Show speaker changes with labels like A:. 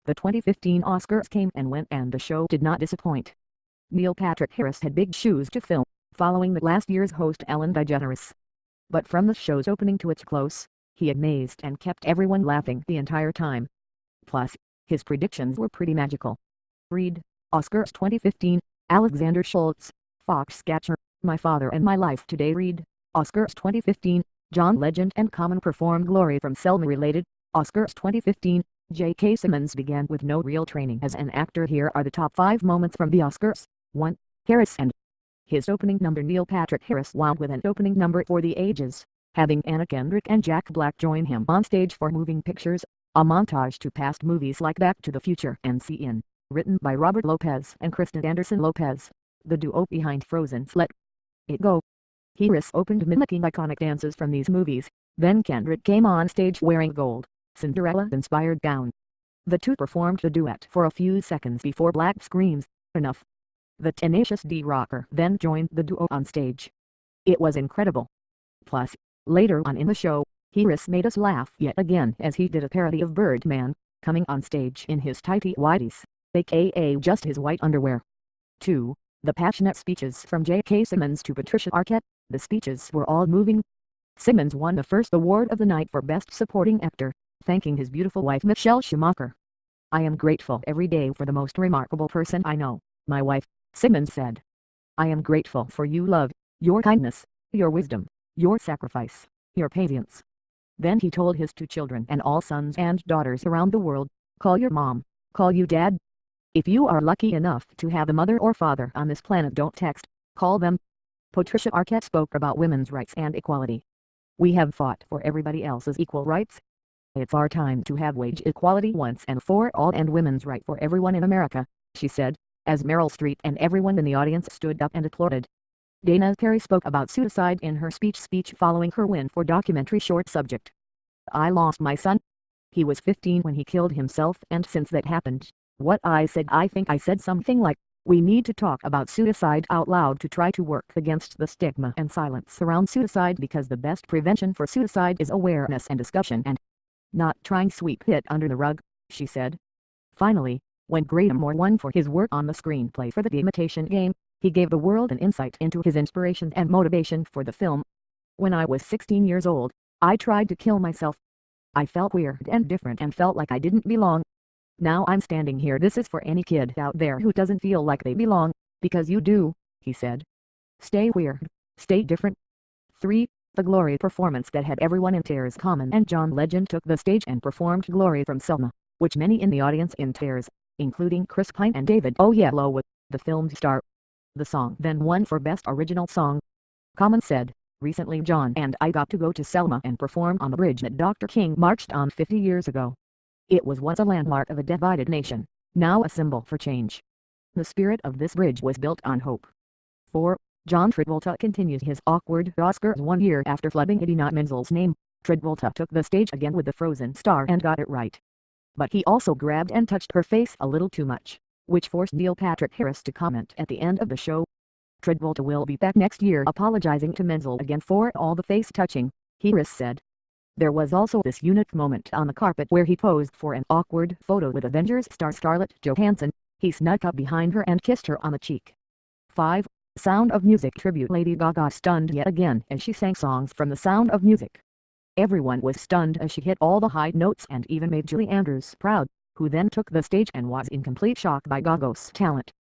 A: The 2015 Oscars came and went and the show did not disappoint. Neil Patrick Harris had big shoes to fill, following the last year's host Ellen DeGeneres. But from the show's opening to its close, he amazed and kept everyone laughing the entire time. Plus, his predictions were pretty magical. Read, Oscars 2015, Alexander Schultz, Foxcatcher, My Father and My Life Today. Read, Oscars 2015, John Legend and Common performed Glory from Selma. Related, Oscars 2015, J.K. Simmons began with no real training as an actor. Here are the top 5 moments from the Oscars. 1. Harris and his opening number. Neil Patrick Harris wound with an opening number for the ages, having Anna Kendrick and Jack Black join him on stage for Moving Pictures, a montage to past movies like Back to the Future and See In, written by Robert Lopez and Kristen Anderson Lopez, the duo behind Frozen's Let It Go. Harris opened mimicking iconic dances from these movies, then Kendrick came on stage wearing gold, Cinderella-inspired gown. The two performed the duet for a few seconds before Black screams, "Enough!" The Tenacious D rocker then joined the duo on stage. It was incredible. Plus, later on in the show, Harris made us laugh yet again as he did a parody of Birdman, coming on stage in his tighty whities, aka just his white underwear. 2. The passionate speeches from J.K. Simmons to Patricia Arquette. The speeches were all moving. Simmons won the first award of the night for Best Supporting Actor, thanking his beautiful wife Michelle Schumacher. "I am grateful every day for the most remarkable person I know, my wife," Simmons said. "I am grateful for your love, your kindness, your wisdom, your sacrifice, your patience." Then he told his 2 children and all sons and daughters around the world, "Call your mom, call you dad. If you are lucky enough to have a mother or father on this planet, don't text, call them." Patricia Arquette spoke about women's rights and equality. "We have fought for everybody else's equal rights. It's our time to have wage equality once and for all and women's right for everyone in America," she said, as Meryl Streep and everyone in the audience stood up and applauded. Dana Perry spoke about suicide in her speech following her win for documentary short subject. "I lost my son. He was 15 when he killed himself, and since that happened, what I think I said something like, we need to talk about suicide out loud to try to work against the stigma and silence around suicide, because the best prevention for suicide is awareness and discussion and not trying to sweep it under the rug," she said. Finally, when Graham Moore won for his work on the screenplay for The Imitation Game, he gave the world an insight into his inspiration and motivation for the film. "When I was 16 years old, I tried to kill myself. I felt weird and different and felt like I didn't belong. Now I'm standing here. This is for any kid out there who doesn't feel like they belong, because you do," he said. "Stay weird, stay different." 3. The Glory performance that had everyone in tears. Common and John Legend took the stage and performed Glory from Selma, which many in the audience in tears, including Chris Pine and David Oyelowo, the film's star. The song then won for Best Original Song. Common said, "Recently John and I got to go to Selma and perform on the bridge that Dr. King marched on 50 years ago. It was once a landmark of a divided nation, now a symbol for change. The spirit of this bridge was built on hope." 4. John Travolta continues his awkward Oscars 1 year after flubbing Idina Menzel's name. Travolta took the stage again with the Frozen star and got it right. But he also grabbed and touched her face a little too much, which forced Neil Patrick Harris to comment at the end of the show. "Travolta will be back next year apologizing to Menzel again for all the face touching," Harris said. There was also this unique moment on the carpet where he posed for an awkward photo with Avengers star Scarlett Johansson. He snuck up behind her and kissed her on the cheek. 5. Sound of Music tribute. Lady Gaga stunned yet again as she sang songs from The Sound of Music. Everyone was stunned as she hit all the high notes and even made Julie Andrews proud, who then took the stage and was in complete shock by Gaga's talent.